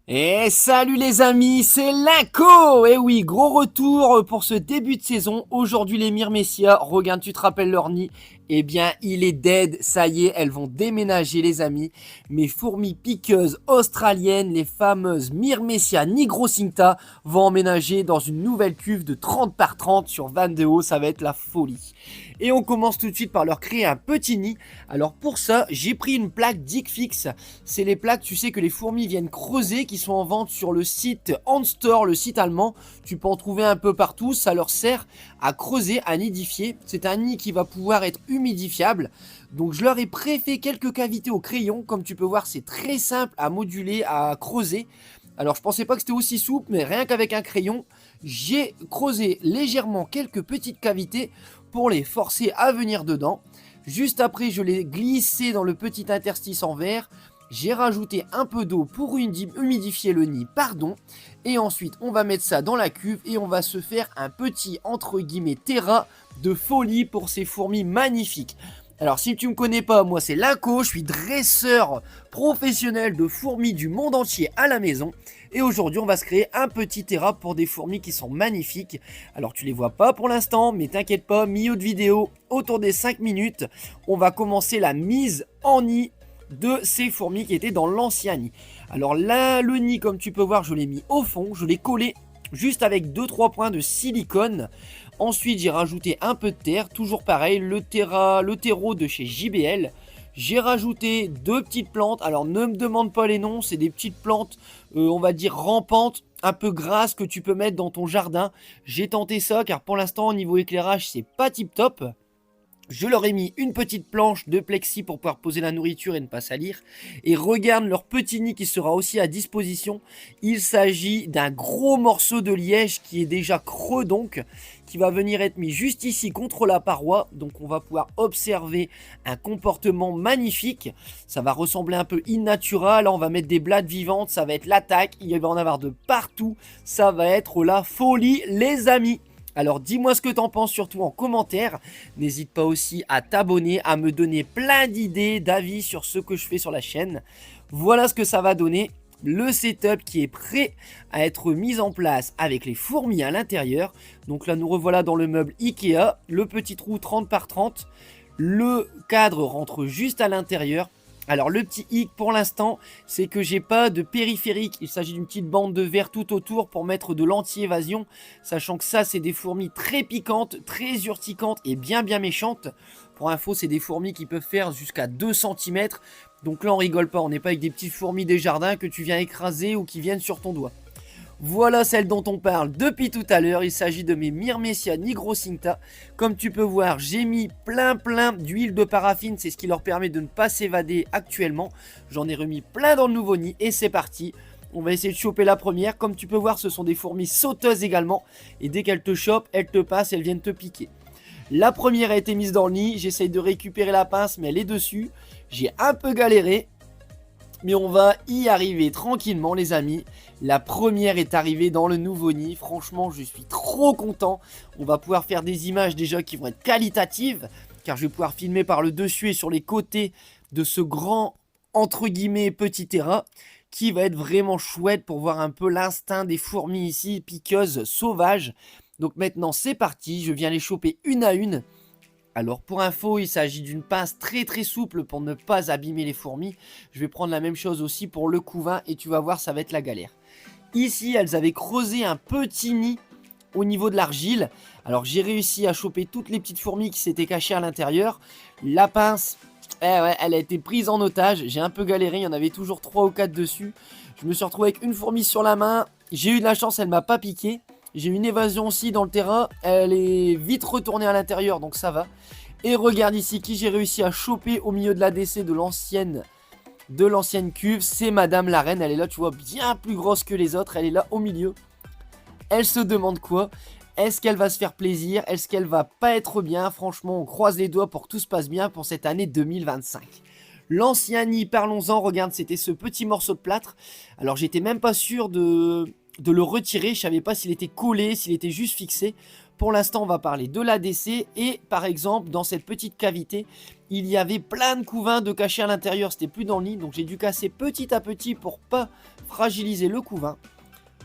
Et salut les amis, c'est Linko. Et oui, gros retour pour ce début de saison. Aujourd'hui les Myrmécia, regarde, tu te rappelles leur nid? Eh bien, il est dead, ça y est, elles vont déménager les amis. Mes fourmis piqueuses australiennes, les fameuses Myrmecia nigrocinta, vont emménager dans une nouvelle cuve de 30 par 30 sur Van de Haut, ça va être la folie. Et on commence tout de suite par leur créer un petit nid. Alors pour ça, j'ai pris une plaque Dickfix. C'est les plaques, tu sais, que les fourmis viennent creuser, qui sont en vente sur le site Handstore, le site allemand. Tu peux en trouver un peu partout, ça leur sert à creuser, à nidifier. C'est un nid qui va pouvoir être humidifiable. Donc je leur ai préfait quelques cavités au crayon. Comme tu peux voir, c'est très simple à moduler, à creuser. Alors je pensais pas que c'était aussi souple, mais rien qu'avec un crayon, j'ai creusé légèrement quelques petites cavités pour les forcer à venir dedans. Juste après, je l'ai glissé dans le petit interstice en verre. J'ai rajouté un peu d'eau pour humidifier le nid, pardon. Et ensuite, on va mettre ça dans la cuve et on va se faire un petit, entre guillemets, terrain de folie pour ces fourmis magnifiques. Alors, si tu me connais pas, moi c'est Linko, je suis dresseur professionnel de fourmis du monde entier à la maison. Et aujourd'hui, on va se créer un petit terrain pour des fourmis qui sont magnifiques. Alors, tu les vois pas pour l'instant, mais t'inquiète pas, milieu de vidéo, autour des 5 minutes, on va commencer la mise en nid de ces fourmis qui étaient dans l'ancien nid. Alors là, le nid, comme tu peux voir, je l'ai mis au fond, je l'ai collé juste avec 2-3 points de silicone. Ensuite, j'ai rajouté un peu de terre, toujours pareil, le terreau de chez JBL. J'ai rajouté deux petites plantes, alors ne me demande pas les noms, c'est des petites plantes, on va dire rampantes, un peu grasses que tu peux mettre dans ton jardin. J'ai tenté ça car pour l'instant, au niveau éclairage, c'est pas tip top. Je leur ai mis une petite planche de plexi pour pouvoir poser la nourriture et ne pas salir. Et regarde leur petit nid qui sera aussi à disposition. Il s'agit d'un gros morceau de liège qui est déjà creux donc, qui va venir être mis juste ici contre la paroi. Donc on va pouvoir observer un comportement magnifique. Ça va ressembler un peu in-natura. Là on va mettre des blattes vivantes, ça va être l'attaque. Il va en avoir de partout. Ça va être la folie les amis. Alors dis-moi ce que t'en penses surtout en commentaire. N'hésite pas aussi à t'abonner, à me donner plein d'idées, d'avis sur ce que je fais sur la chaîne. Voilà ce que ça va donner. Le setup qui est prêt à être mis en place avec les fourmis à l'intérieur. Donc là nous revoilà dans le meuble Ikea. Le petit trou 30 par 30. Le cadre rentre juste à l'intérieur. Alors le petit hic pour l'instant, c'est que j'ai pas de périphérique. Il s'agit d'une petite bande de verre tout autour pour mettre de l'anti-évasion. Sachant que ça, c'est des fourmis très piquantes, très urticantes et bien méchantes. Pour info, c'est des fourmis qui peuvent faire jusqu'à 2 cm. Donc là, on rigole pas. On n'est pas avec des petites fourmis des jardins que tu viens écraser ou qui viennent sur ton doigt. Voilà celle dont on parle depuis tout à l'heure, il s'agit de mes Myrmecia nigrocinta. Comme tu peux voir, j'ai mis plein d'huile de paraffine, c'est ce qui leur permet de ne pas s'évader actuellement. J'en ai remis plein dans le nouveau nid et c'est parti. On va essayer de choper la première. Comme tu peux voir, ce sont des fourmis sauteuses également. Et dès qu'elles te chopent, elles te passent, elles viennent te piquer. La première a été mise dans le nid, j'essaye de récupérer la pince mais elle est dessus. J'ai un peu galéré. Mais on va y arriver tranquillement les amis. La première est arrivée dans le nouveau nid. Franchement je suis trop content. On va pouvoir faire des images déjà qui vont être qualitatives. Car je vais pouvoir filmer par le dessus et sur les côtés de ce grand entre guillemets petit terrain. Qui va être vraiment chouette pour voir un peu l'instinct des fourmis ici. Piqueuses sauvages. Donc maintenant c'est parti. Je viens les choper une à une. Alors pour info, il s'agit d'une pince très souple pour ne pas abîmer les fourmis. Je vais prendre la même chose aussi pour le couvain et tu vas voir, ça va être la galère. Ici, elles avaient creusé un petit nid au niveau de l'argile. Alors j'ai réussi à choper toutes les petites fourmis qui s'étaient cachées à l'intérieur. La pince, ouais, elle a été prise en otage. J'ai un peu galéré, il y en avait toujours 3 ou 4 dessus. Je me suis retrouvé avec une fourmi sur la main. J'ai eu de la chance, elle m'a pas piqué. J'ai eu une évasion aussi dans le terrain. Elle est vite retournée à l'intérieur, donc ça va. Et regarde ici qui j'ai réussi à choper au milieu de l'ADC de l'ancienne cuve. C'est Madame la Reine. Elle est là, tu vois, bien plus grosse que les autres. Elle est là au milieu. Elle se demande quoi? Est-ce qu'elle va se faire plaisir? Est-ce qu'elle va pas être bien? Franchement, on croise les doigts pour que tout se passe bien pour cette année 2025. L'ancien nid, parlons-en. Regarde, c'était ce petit morceau de plâtre. Alors, j'étais même pas sûr de le retirer. Je savais pas s'il était collé, s'il était juste fixé. Pour l'instant, on va parler de l'ADC et par exemple, dans cette petite cavité, il y avait plein de couvains de cachés à l'intérieur, c'était plus dans le nid, donc j'ai dû casser petit à petit pour pas fragiliser le couvain.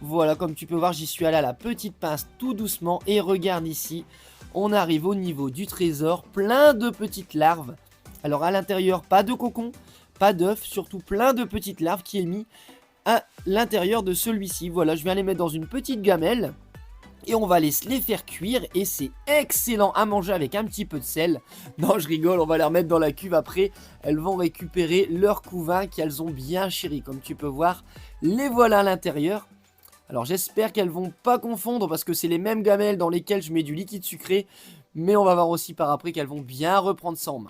Voilà, comme tu peux voir, j'y suis allé à la petite pince tout doucement et regarde ici, on arrive au niveau du trésor, plein de petites larves. Alors à l'intérieur, pas de cocon, pas d'œufs, surtout plein de petites larves qui est mis à l'intérieur de celui-ci. Voilà, je viens les mettre dans une petite gamelle. Et on va les faire cuire et c'est excellent à manger avec un petit peu de sel. Non, je rigole, on va les remettre dans la cuve après. Elles vont récupérer leur couvain qu'elles ont bien chéri. Comme tu peux voir, les voilà à l'intérieur. Alors j'espère qu'elles vont pas confondre parce que c'est les mêmes gamelles dans lesquelles je mets du liquide sucré. Mais on va voir aussi par après qu'elles vont bien reprendre ça en main.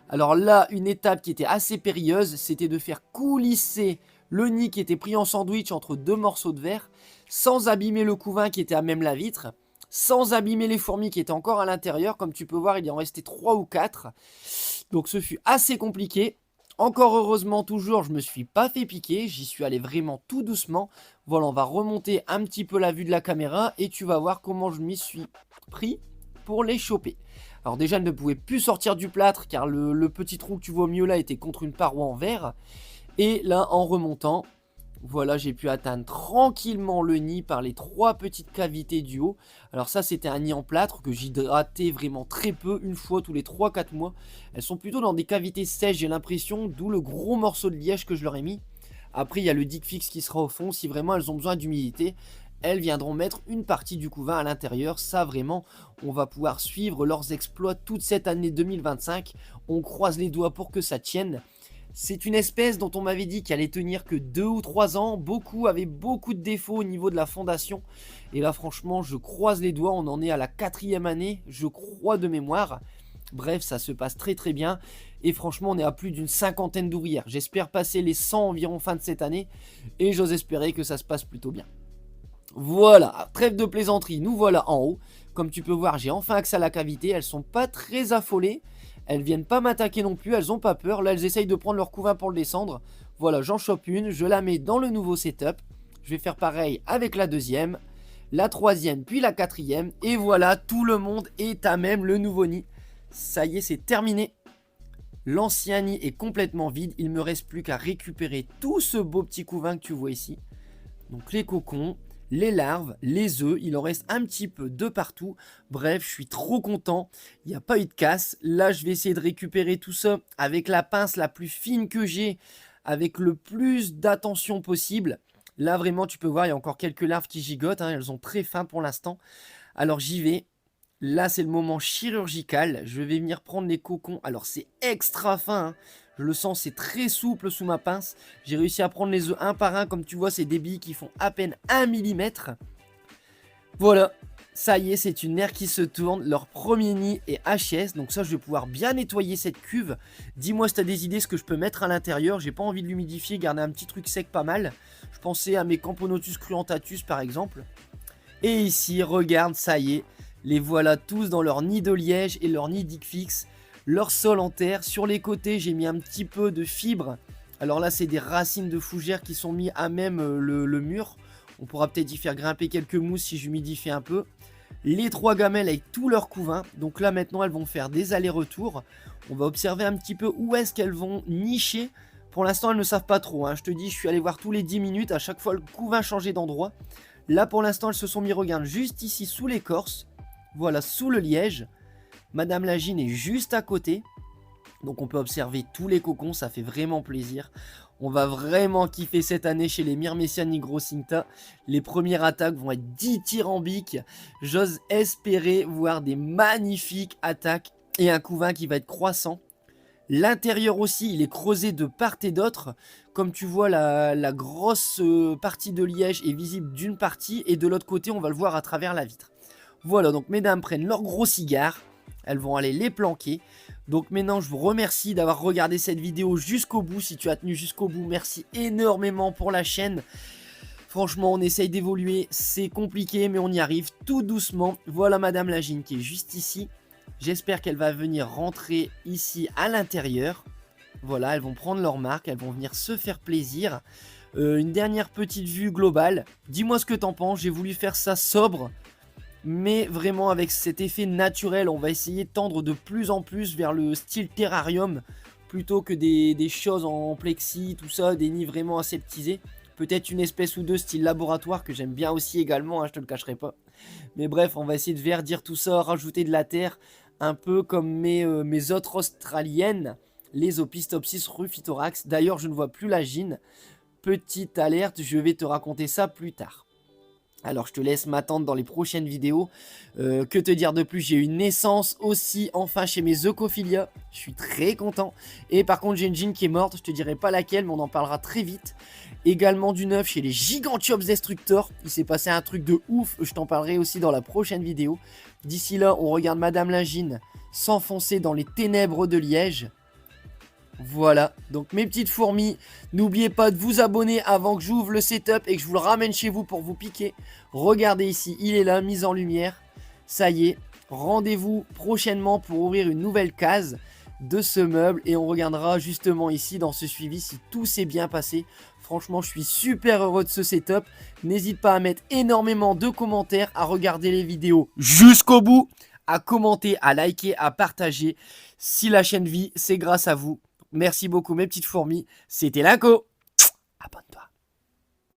Alors là, une étape qui était assez périlleuse, c'était de faire coulisser le nid qui était pris en sandwich entre deux morceaux de verre, sans abîmer le couvain qui était à même la vitre, sans abîmer les fourmis qui étaient encore à l'intérieur. Comme tu peux voir, il y en restait 3 ou 4. Donc ce fut assez compliqué. Encore heureusement toujours, je me suis pas fait piquer, j'y suis allé vraiment tout doucement. Voilà, on va remonter un petit peu la vue de la caméra et tu vas voir comment je m'y suis pris pour les choper. Alors déjà, elle ne pouvait plus sortir du plâtre car le petit trou que tu vois au milieu là était contre une paroi en verre. Et là, en remontant, voilà, j'ai pu atteindre tranquillement le nid par les 3 petites cavités du haut. Alors ça, c'était un nid en plâtre que j'hydratais vraiment très peu, une fois tous les 3-4 mois. Elles sont plutôt dans des cavités sèches, j'ai l'impression, d'où le gros morceau de liège que je leur ai mis. Après, il y a le Dick Fix qui sera au fond. Si vraiment elles ont besoin d'humidité, elles viendront mettre une partie du couvain à l'intérieur. Ça, vraiment, on va pouvoir suivre leurs exploits toute cette année 2025. On croise les doigts pour que ça tienne. C'est une espèce dont on m'avait dit qu'elle allait tenir que 2 ou 3 ans. Beaucoup avaient beaucoup de défauts au niveau de la fondation. Et là, franchement, je croise les doigts. On en est à la 4e année, je crois, de mémoire. Bref, ça se passe très très bien. Et franchement, on est à plus d'une 50aine d'ouvrières. J'espère passer les 100 environ fin de cette année. Et j'ose espérer que ça se passe plutôt bien. Voilà, trêve de plaisanterie, nous voilà en haut. Comme tu peux voir, j'ai enfin accès à la cavité. Elles sont pas très affolées. Elles viennent pas m'attaquer non plus, elles ont pas peur. Là, elles essayent de prendre leur couvain pour le descendre. Voilà, j'en chope une, je la mets dans le nouveau setup. Je vais faire pareil avec la deuxième, la troisième, puis la quatrième. Et voilà, tout le monde est à même le nouveau nid. Ça y est, c'est terminé. L'ancien nid est complètement vide. Il me reste plus qu'à récupérer tout ce beau petit couvain que tu vois ici. Donc les cocons, les larves, les œufs, il en reste un petit peu de partout. Bref, je suis trop content, il n'y a pas eu de casse. Là, je vais essayer de récupérer tout ça avec la pince la plus fine que j'ai, avec le plus d'attention possible. Là, vraiment, tu peux voir, il y a encore quelques larves qui gigotent, hein, elles sont très fins pour l'instant. Alors, j'y vais. Là, c'est le moment chirurgical. Je vais venir prendre les cocons. Alors, c'est extra fin, hein. Je le sens, c'est très souple sous ma pince. J'ai réussi à prendre les œufs un par un. Comme tu vois, c'est des billes qui font à peine 1 mm. Voilà, ça y est, c'est une aire qui se tourne. Leur premier nid est HS. Donc ça, je vais pouvoir bien nettoyer cette cuve. Dis-moi si tu as des idées ce que je peux mettre à l'intérieur. J'ai pas envie de l'humidifier, garder un petit truc sec pas mal. Je pensais à mes Camponotus cruentatus par exemple. Et ici, regarde, ça y est. Les voilà tous dans leur nid de liège et leur nid Dick Fix. Leur sol en terre. Sur les côtés, j'ai mis un petit peu de fibres. Alors là, c'est des racines de fougères qui sont mis à même le mur. On pourra peut-être y faire grimper quelques mousses si j'humidifie un peu. Les 3 gamelles avec tout leur couvain. Donc là, maintenant, elles vont faire des allers-retours. On va observer un petit peu où est-ce qu'elles vont nicher. Pour l'instant, elles ne savent pas trop, hein. Je te dis, je suis allé voir tous les 10 minutes. À chaque fois, le couvain changeait d'endroit. Là, pour l'instant, elles se sont mis, regarde, juste ici, sous l'écorce. Voilà, sous le liège. Madame Lagine est juste à côté. Donc on peut observer tous les cocons, ça fait vraiment plaisir. On va vraiment kiffer cette année chez les Myrmecia nigrocinta. Les premières attaques vont être dithyrambiques. J'ose espérer voir des magnifiques attaques et un couvain qui va être croissant. L'intérieur aussi, il est creusé de part et d'autre. Comme tu vois, la grosse partie de liège est visible d'une partie et de l'autre côté, on va le voir à travers la vitre. Voilà, donc mesdames prennent leur gros cigare. Elles vont aller les planquer. Donc maintenant, je vous remercie d'avoir regardé cette vidéo jusqu'au bout. Si tu as tenu jusqu'au bout, merci énormément pour la chaîne. Franchement, on essaye d'évoluer. C'est compliqué, mais on y arrive tout doucement. Voilà Madame Lagine qui est juste ici. J'espère qu'elle va venir rentrer ici à l'intérieur. Voilà, elles vont prendre leur marque. Elles vont venir se faire plaisir. Une dernière petite vue globale. Dis-moi ce que t'en penses. J'ai voulu faire ça sobre. mais vraiment avec cet effet naturel. On va essayer de tendre de plus en plus vers le style terrarium, plutôt que des choses en plexi, tout ça, des nids vraiment aseptisés. Peut-être une espèce ou deux style laboratoire que j'aime bien aussi également, hein, je te le cacherai pas. Mais bref, on va essayer de verdir tout ça, rajouter de la terre, un peu comme mes autres australiennes, les Opistopsis rufithorax. D'ailleurs, je ne vois plus la gine. Petite alerte, je vais te raconter ça plus tard. Alors je te laisse m'attendre dans les prochaines vidéos. Que te dire de plus, j'ai eu une naissance aussi enfin chez mes Eucophilia. Je suis très content. Et par contre j'ai une gine qui est morte, je te dirai pas laquelle mais on en parlera très vite. Également du neuf chez les Gigantiops Destructor. Il s'est passé un truc de ouf, je t'en parlerai aussi dans la prochaine vidéo. D'ici là on regarde Madame Lingine s'enfoncer dans les ténèbres de Liège. Voilà, donc mes petites fourmis, n'oubliez pas de vous abonner avant que j'ouvre le setup et que je vous le ramène chez vous pour vous piquer. Regardez ici, il est là, mis en lumière. Ça y est, rendez-vous prochainement pour ouvrir une nouvelle case de ce meuble. Et on regardera justement ici dans ce suivi si tout s'est bien passé. Franchement, je suis super heureux de ce setup. N'hésite pas à mettre énormément de commentaires, à regarder les vidéos jusqu'au bout, à commenter, à liker, à partager. Si la chaîne vit, c'est grâce à vous. Merci beaucoup mes petites fourmis, c'était Linko.